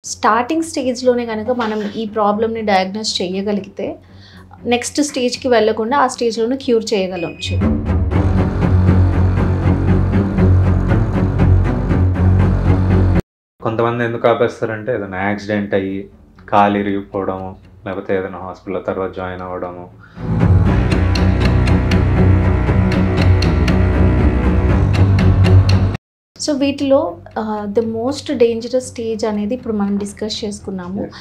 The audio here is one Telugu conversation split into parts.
స్టార్టింగ్ స్టేజ్‌లోనే గనక మనం ఈ ప్రాబ్లమ్‌ని డయాగ్నోస్ చేయగలిగితే, నెక్స్ట్ స్టేజ్‌కి వెళ్ళకుండా ఆ స్టేజ్‌లోనే క్యూర్ చేయగలొచ్చు. కొంతమంది ఎందుకు ఆపేస్తారంటే ఏదైనా యాక్సిడెంట్ అయ్యి కాలు ఇరిగిపోవడము, లేకపోతే ఏదైనా హాస్పిటల్‌లో తర్వాత జాయిన్ అవ్వడము. సో, వీటిలో ద మోస్ట్ డేంజరస్ స్టేజ్ అనేది ఇప్పుడు మనం డిస్కస్ చేసుకున్నాము. యెస్.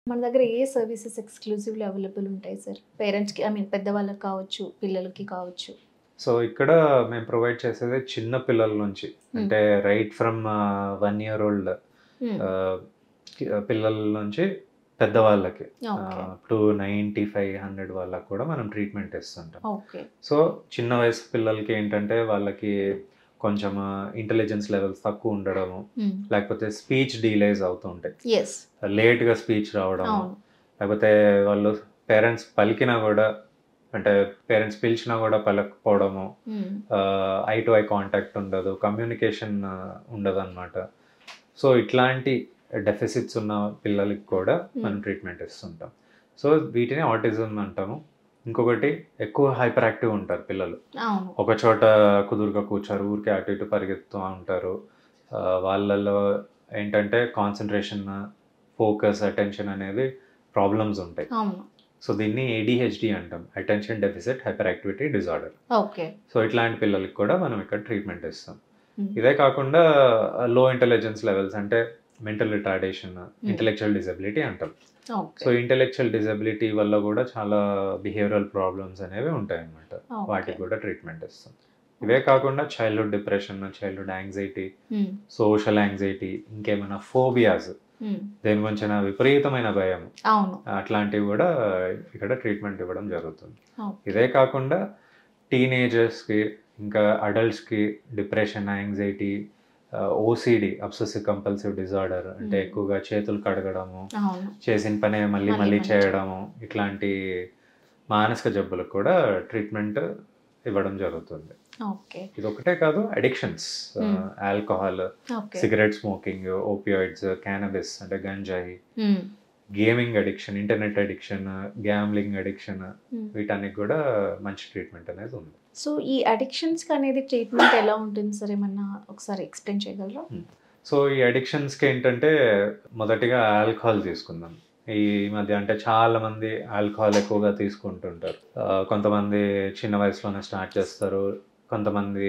మన దగ్గర ఏ సర్వీసెస్ ఎక్స్‌క్లూజివ్‌లీ అవైలబుల్ ఉంటాయి సార్? పేరెంట్స్‌కి పెద్దవాళ్ళకి కావచ్చు, పిల్లలకి కావచ్చు. సో, ఇక్కడ మేము ప్రొవైడ్ చేసేది చిన్న పిల్లల నుంచి అంటే రైట్ ఫ్రమ్ 1 ఇయర్ ఓల్డ్ హ్మ్. ఆహ్, పిల్లల నుంచి పెద్దవాళ్ళకి ఓకే. అప్ టు 95, 100 వాళ్ళకి కూడా మనం ట్రీట్మెంట్ ఇస్తుంటాం. ఓకే. సో, చిన్న వయసు పిల్లలకి ఏంటంటే వాళ్ళకి కొంచెం ఇంటెలిజెన్స్ లెవెల్స్ తక్కువ ఉండడము, హ్మ్. లేకపోతే స్పీచ్ డిలేస్ అవుతూ ఉంటాయి. యెస్. లేట్‌గా స్పీచ్ రావడము, అవును. లేకపోతే వాళ్ళు పేరెంట్స్ పలికినా గూడా అంటే పేరెంట్స్ పిలిచినా గూడా పలకపోవడము, హ్మ్. ఐ టు ఐ కాంటాక్ట్ ఉండదు, కమ్యూనికేషన్ ఉండదనమాట. సో, ఇట్లాంటి డెఫిసిట్స్ ఉన్న పిల్లలకి కూడా మనం ట్రీట్మెంట్ ఇస్తుంటాం. సో, వీటిని ఆటిజం అంటాము. ఇంకొకటి ఎక్కువ హైపర్ యాక్టివ్ ఉంటారు పిల్లలు. అవును. ఒక చోట కుదురుగా కూర్చోరు, ఊరికే అటు ఇటు పరిగెత్తుతూ ఉంటారు. వాళ్ళలో ఏంటంటే కాన్సంట్రేషన్, ఫోకస్, అటెన్షన్ అనేవి ప్రాబ్లమ్స్ ఉంటాయి. అవును. సో, దీన్ని ఏడీహెచ్‌డీ అంటాం. Attention deficit hyper activity disorder. Okay. So, ఇట్లాంటి పిల్లలకి కూడా మనం ఇక్కడ ట్రీట్మెంట్ ఇస్తాం. హ్మ్. ఇదే కాకుండా లో ఇంటెలిజెన్స్ లెవెల్స్ అంటే మెంటల్ రిటార్డేషన్, ఇంటెలెక్చువల్ డిజబిలిటీ అంటాం. So, okay. ఇంటెలెక్చువల్ డిజబిలిటీ వల్ల కూడా చాలా బిహేవియరల్ ప్రాబ్లమ్స్ అనేవి ఉంటాయన్నమాట. ఓకే. వాటికి కూడా ట్రీట్మెంట్ ఇస్తాం. ఇవే కాకుండా చైల్డ్‌హుడ్ డిప్రెషన్, చైల్డ్‌హుడ్ యాంగ్జైటీ, హ్మ్. సోషల్ యాంగ్జైటీ, ఇంకేమైనా ఫోబియాస్, హ్మ్. దేని గురించైనా విపరీతమైన భయం, అవును. అట్లాంటివి కూడా ఇక్కడ ట్రీట్మెంట్ ఇవ్వడం జరుగుతుంది. ఓకే. ఇదే కాకుండా టీనేజర్స్‌కి, ఇంకా అడల్ట్స్‌కి depression, anxiety, OCD obsessive compulsive disorder అంటే ఎక్కువగా చేతులు కడగడము, అవును. చేసిన పనే మళ్ళీ మళ్ళీ మళ్ళీ మళ్ళీ చేయడము, ఇట్లాంటి మానసిక జబ్బులకు కూడా ట్రీట్మెంట్ ఇవ్వడం జరుగుతుంది. ఓకే. ఇదొక్కటే కాదు, addictions, alcohol, okay. Cigarette smoking, opioids, cannabis అంటే గంజాయి, హ్మ్. Gaming addiction, internet addiction, gambling addiction, హ్మ్. వీటన్నికి కూడా మంచి ట్రీట్మెంట్ అనేది ఉంది. సో, ఈ అడిక్షన్స్‌కి అనేది ట్రీట్మెంట్ ఎలా ఉంటుంది సార్? ఏమన్నా ఒకసారి ఎక్స్‌ప్లెయిన్ చేయగలరా? సో, ఈ అడిక్షన్స్‌కి ఏంటంటే మొదటిగా ఆల్కహాల్ తీసుకుందాం. ఈ మధ్య అంటే చాలామంది ఆల్కహాల్ ఎక్కువగా తీసుకుంటుంటారు. కొంతమంది చిన్న వయసులోనే స్టార్ట్ చేస్తారు. కొంతమంది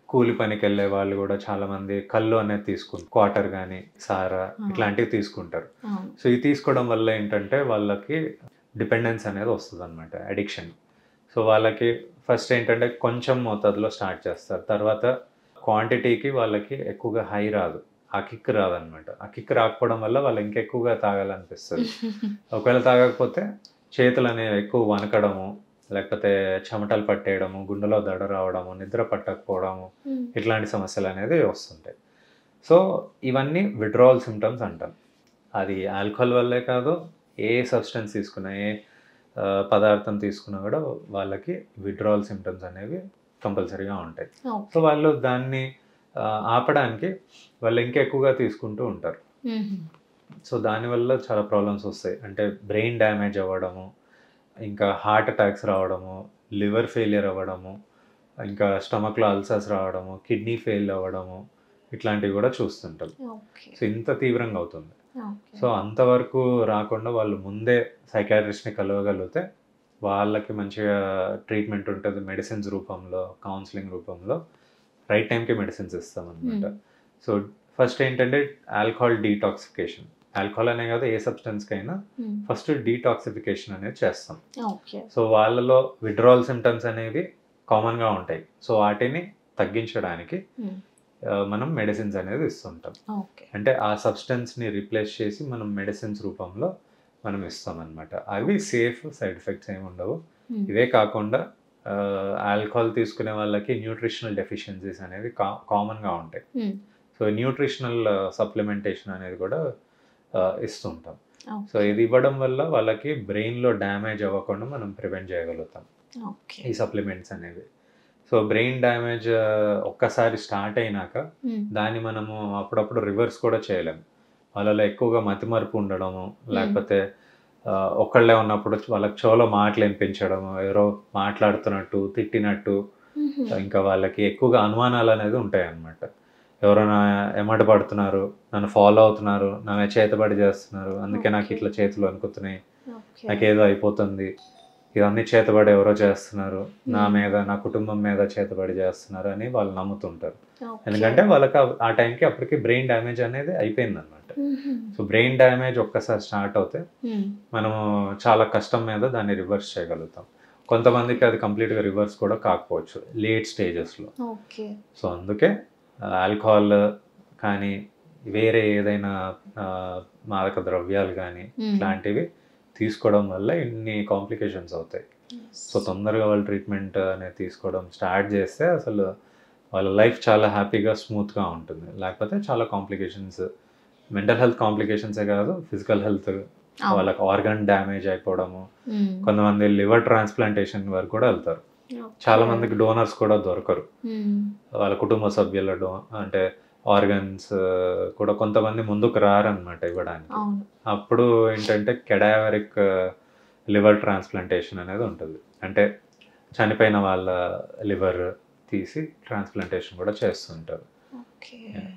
కూలి పనికెళ్ళే వాళ్ళు కూడా చాలామంది కల్లు అనేది క్వార్టర్ గానీ, సారా ఇట్లాంటివి తీసుకుంటారు. అవును. సో, ఇది తీసుకోవడం వల్ల ఏంటంటే వాళ్ళకి డిపెండెన్స్ అనేది వస్తదనమాట, అడిక్షన్. సో, వాళ్ళకి ఫస్ట్ ఏంటంటే కొంచెం మోతాదులో స్టార్ట్ చేస్తారు. తర్వాత క్వాంటిటీకి వాళ్ళకి ఎక్కువగా హై రాదు. ఆ కిక్ రాదనమాట. ఆ కిక్ రాకపోవడం వల్ల వాళ్ళు ఇంకెక్కువగా తాగాలనిపిస్తది. ఒకవేళ తాగకపోతే చేతులనేవి ఎక్కువ వణకడము, లేకపోతే చెమటలు పట్టేయడము, గుండెలో దడ రావడము, నిద్ర పట్టకపోవడము, హ్మ్. ఇట్లాంటి సమస్యలనేది వస్తుంటాయి. సో, ఇవన్నీ విత్‌డ్రావల్ సింప్టమ్స్ అంటాం. అది ఆల్కహాల్ వల్లే కాదు, ఏ సబ్స్టెన్స్ తీసుకున్నా, ఏ పదార్థం తీసుకున్నా కూడా వాళ్ళకి విత్‌డ్రావల్ సింప్టమ్స్ అనేవి కంపల్సరీగా ఉంటాయి. So, okay. వాళ్ళు దాన్ని ఆపడానికి వాళ్ళు ఇంకా ఎక్కువగా తీసుకుంటూ ఉంటారు. హుహు. సో, దానివల్ల చాలా ప్రాబ్లమ్స్ వస్తాయి. అంటే బ్రెయిన్ డ్యామేజ్ అవ్వడము, ఇంకా హార్ట్ అటాక్స్ రావడము, లివర్ ఫెయిల్యూర్ అవ్వడము, ఇంకా స్టమక్‌లో అల్సర్స్ రావడము, కిడ్నీ ఫెయిల్ అవ్వడము, ఇట్లాంటివి కూడా చూస్తుంటాం. ఓకే. సో, ఇంత తీవ్రంగా అవుతుంది. ఓకే. సో, అంతవరకు రాకుండా వాళ్ళు ముందే సైకియాట్రిస్ట్‌ని కలవగలిగితే వాళ్ళకి మంచిగా ట్రీట్మెంట్ ఉంటది. మెడిసిన్స్ రూపంలో, కౌన్సెలింగ్ రూపంలో రైట్ టైంకి మెడిసిన్స్ ఇస్తామనమాట. సో, ఫస్ట్ ఏంటంటే ఆల్కహాల్ డీటాక్సిఫికేషన్. ఆల్కహాల్ అనే కాదు, ఏ సబ్స్టెన్స్‌కైనా హ్మ్. ఫస్ట్ డీటాక్సిఫికేషన్ అనేది చేస్తాం. ఓకే. సో, వాళ్ళలో విత్‌డ్రావల్ సింప్టమ్స్ అనేవి కామన్‌గా ఉంటాయి. సో, వాటిని తగ్గించడానికి హ్మ్. మనం మెడిసిన్స్ అనేది ఇస్తుంటాం. ఓకే. అంటే ఆ సబ్స్టెన్స్‌ని రీప్లేస్ చేసి మనం మెడిసిన్స్ రూపంలో మనం ఇస్తామనమాట. అవి సేఫ్, సైడ్ ఎఫెక్ట్స్ ఏమి ఉండవు. హ్మ్. ఇవే కాకుండా ఆల్కహాల్ తీసుకునే వాళ్ళకి న్యూట్రిషనల్ డెఫిషియన్సీస్ అనేవి కామన్‌గా ఉంటాయి. హ్మ్. సో, న్యూట్రిషనల్ సప్లిమెంటేషన్ అనేది కూడా ఇస్తుంటాం. సో ఇది ఇవ్వడం వల్ల వాళ్ళకి బ్రెయిన్లో డ్యామేజ్ అవ్వకుండా మనం ప్రివెంట్ చేయగలుగుతాం ఈ సప్లిమెంట్స్ అనేవి. సో బ్రెయిన్ డ్యామేజ్ ఒక్కసారి స్టార్ట్ అయినాక దాన్ని మనము అప్పుడప్పుడు రివర్స్ కూడా చేయలేము. వాళ్ళలో ఎక్కువగా మతిమరుపు ఉండడము, లేకపోతే ఒక్కళ్ళే ఉన్నప్పుడు వాళ్ళకి చెవులో మాటలు వినిపించడము, ఎవరో మాట్లాడుతున్నట్టు తిట్టినట్టు, ఇంకా వాళ్ళకి ఎక్కువగా అనుమానాలు అనేది ఉంటాయి అన్నమాట. ఎవరైనా ఎమ్మట పడుతున్నారు, నన్ను ఫాలో అవుతున్నారు, నా మీద చేతబడి చేస్తున్నారు, అందుకే నాకు ఇట్లా చేతులు అనుకుతున్నాయి, నాకేదో అయిపోతుంది, ఇవన్నీ చేతబడి ఎవరో చేస్తున్నారు, నా మీద నా కుటుంబం మీద చేతబడి చేస్తున్నారు అని వాళ్ళు నమ్ముతుంటారు. ఎందుకంటే వాళ్ళకి ఆ టైంకి అప్పటికి బ్రెయిన్ డ్యామేజ్ అనేది అయిపోయింది అనమాట. సో బ్రెయిన్ డ్యామేజ్ ఒక్కసారి స్టార్ట్ అవుతే మనము చాలా కష్టం మీద దాన్ని రివర్స్ చేయగలుగుతాం. కొంతమందికి అది కంప్లీట్గా రివర్స్ కూడా కాకపోవచ్చు లేట్ స్టేజెస్లో. సో అందుకే ఆల్కహాల్ కానీ వేరే ఏదైనా మాదక ద్రవ్యాలు కానీ ఇట్లాంటివి తీసుకోవడం వల్ల ఇన్ని కాంప్లికేషన్స్ అవుతాయి. సో తొందరగా వాళ్ళు ట్రీట్మెంట్ అనేది తీసుకోవడం స్టార్ట్ చేస్తే అసలు వాళ్ళ లైఫ్ చాలా హ్యాపీగా స్మూత్గా ఉంటుంది. లేకపోతే చాలా కాంప్లికేషన్స్, మెంటల్ హెల్త్ కాంప్లికేషన్సే కాదు, ఫిజికల్ హెల్త్, వాళ్ళకి ఆర్గన్ డ్యామేజ్ అయిపోవడము, కొంతమంది లివర్ ట్రాన్స్ప్లాంటేషన్ వరకు కూడా వెళ్తారు. చాలా మందికి డోనర్స్ కూడా దొరకరు, వాళ్ళ కుటుంబ సభ్యుల అంటే ఆర్గన్స్ కూడా కొంతమంది ముందుకు రారనమాట ఇవ్వడానికి. అప్పుడు ఏంటంటే కెడావరిక్ లివర్ ట్రాన్స్ప్లాంటేషన్ అనేది ఉంటుంది. అంటే చనిపోయిన వాళ్ళ లివర్ తీసి ట్రాన్స్ప్లాంటేషన్ కూడా చేస్తుంటారు.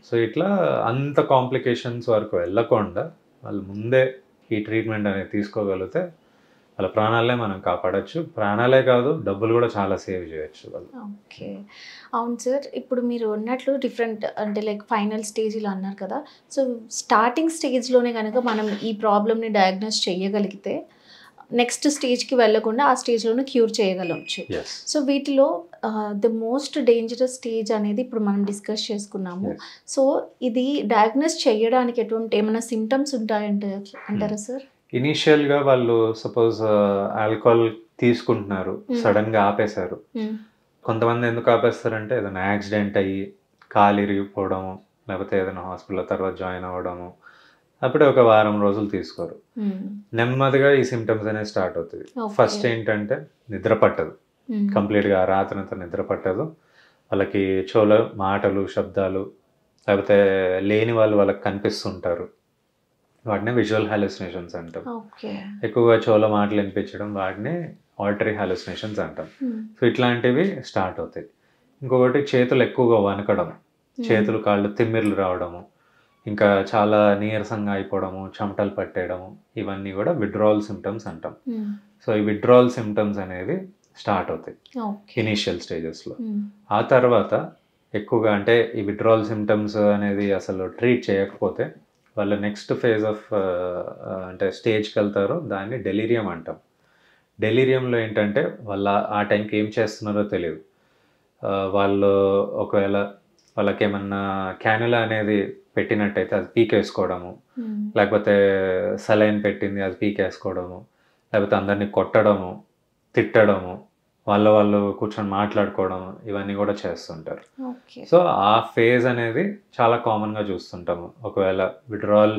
సో ఇట్లా అంత కాంప్లికేషన్స్ వరకు వెళ్ళకుండా వాళ్ళు ముందే ఈ ట్రీట్మెంట్ అనేది తీసుకోగలిగితే వాళ్ళ ప్రాణాలే మనం కాపాడచ్చు. ప్రాణాలే కాదు, డబ్బులు కూడా చాలా సేవ్ చేయొచ్చు వాళ్ళు. ఓకే, అవును సార్. ఇప్పుడు మీరు ఉన్నట్లు డిఫరెంట్ అంటే లైక్ ఫైనల్ స్టేజ్ ఇలా అన్నారు కదా. సో స్టార్టింగ్ స్టేజ్లోనే కనుక మనం ఈ ప్రాబ్లమ్ని డయాగ్నోస్ చేయగలిగితే నెక్స్ట్ స్టేజ్కి వెళ్ళకుండా ఆ స్టేజ్లోనే క్యూర్ చేయగలవచ్చు. సో వీటిలో ద మోస్ట్ డేంజరస్ స్టేజ్ అనేది ఇప్పుడు మనం డిస్కస్ చేసుకున్నాము. సో ఇది డయాగ్నోస్ చేయడానికి ఎటువంటి ఏమైనా సిమ్టమ్స్ ఉంటాయంటారా సార్? ఇనీషియల్గా వాళ్ళు సపోజ్ ఆల్కహాల్ తీసుకుంటున్నారు, సడన్గా ఆపేశారు. కొంతమంది ఎందుకు ఆపేస్తారంటే ఏదైనా యాక్సిడెంట్ అయ్యి కాలు ఇరిగిపోవడము, లేకపోతే ఏదైనా హాస్పిటల్ తర్వాత జాయిన్ అవ్వడము, అప్పుడే ఒక వారం రోజులు తీసుకోరు. నెమ్మదిగా ఈ సిమ్టమ్స్ అనేది స్టార్ట్ అవుతుంది. ఫస్ట్ ఏంటంటే నిద్ర పట్టదు, కంప్లీట్గా రాత్రంతా నిద్ర పట్టదు. వాళ్ళకి చెవులో మాటలు, శబ్దాలు, లేకపోతే లేని వాళ్ళు వాళ్ళకి కనిపిస్తుంటారు, వాటిని విజువల్ హాలుసినేషన్స్ అంటాం. ఎక్కువగా చెవులో మాటలు వినిపించడం వాటిని ఆడిటరీ హాలుసినేషన్స్ అంటాం. సో ఇట్లాంటివి స్టార్ట్ అవుతాయి. ఇంకొకటి చేతులు ఎక్కువగా వణకడం, చేతులు కాళ్ళు తిమ్మిర్లు రావడము, ఇంకా చాలా నీరసంగా అయిపోవడము, చెమటలు పట్టేయడము, ఇవన్నీ కూడా విత్డ్రావల్ సిమ్టమ్స్ అంటాం. సో ఈ విత్డ్రావల్ సిమ్టమ్స్ అనేవి స్టార్ట్ అవుతాయి ఇనీషియల్ స్టేజెస్లో. ఆ తర్వాత ఎక్కువగా అంటే ఈ విత్డ్రావల్ సిమ్టమ్స్ అనేది అసలు ట్రీట్ చేయకపోతే వాళ్ళు నెక్స్ట్ ఫేజ్ ఆఫ్ అంటే స్టేజ్కి వెళ్తారు, దాన్ని డెలీరియం అంటాం. డెలీరియంలో ఏంటంటే వాళ్ళు ఆ టైంకి ఏం చేస్తున్నారో తెలియదు. వాళ్ళు ఒకవేళ వాళ్ళకి ఏమన్నా క్యానులా అనేది పెట్టినట్టయితే అది పీకేసుకోవడము, లేకపోతే సలైన్ పెట్టింది అది పీకేసుకోవడము, లేకపోతే అందరినీ కొట్టడము, తిట్టడము, వాళ్ళు కూర్చొని మాట్లాడుకోవడము, ఇవన్నీ కూడా చేస్తుంటారు. సో ఆ ఫేజ్ అనేది చాలా కామన్గా చూస్తుంటాము. ఒకవేళ విత్డ్రావల్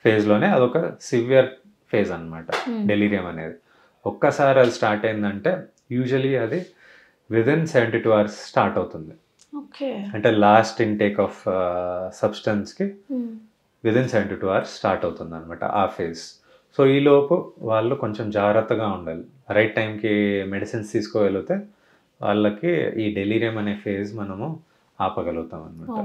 ఫేజ్లోనే అదొక సివియర్ ఫేజ్ అనమాట డెలీరియం అనేది. ఒక్కసారి అది స్టార్ట్ అయిందంటే యూజువలీ అది విదిన్ 72 hours స్టార్ట్ అవుతుంది. అంటే లాస్ట్ ఇంటేక్ ఆఫ్ సబ్స్టెన్స్కి విదిన్ 72 hours స్టార్ట్ అవుతుంది అనమాట ఆ ఫేజ్. సో ఈలోపు వాళ్ళు కొంచెం జాగ్రత్తగా ఉండాలి, రైట్ టైంకి మెడిసిన్స్ తీసుకోగలిగితే వాళ్ళకి ఈ డెలీరియం అనే ఫేజ్ మనము ఆపగలుగుతాం అనమాట.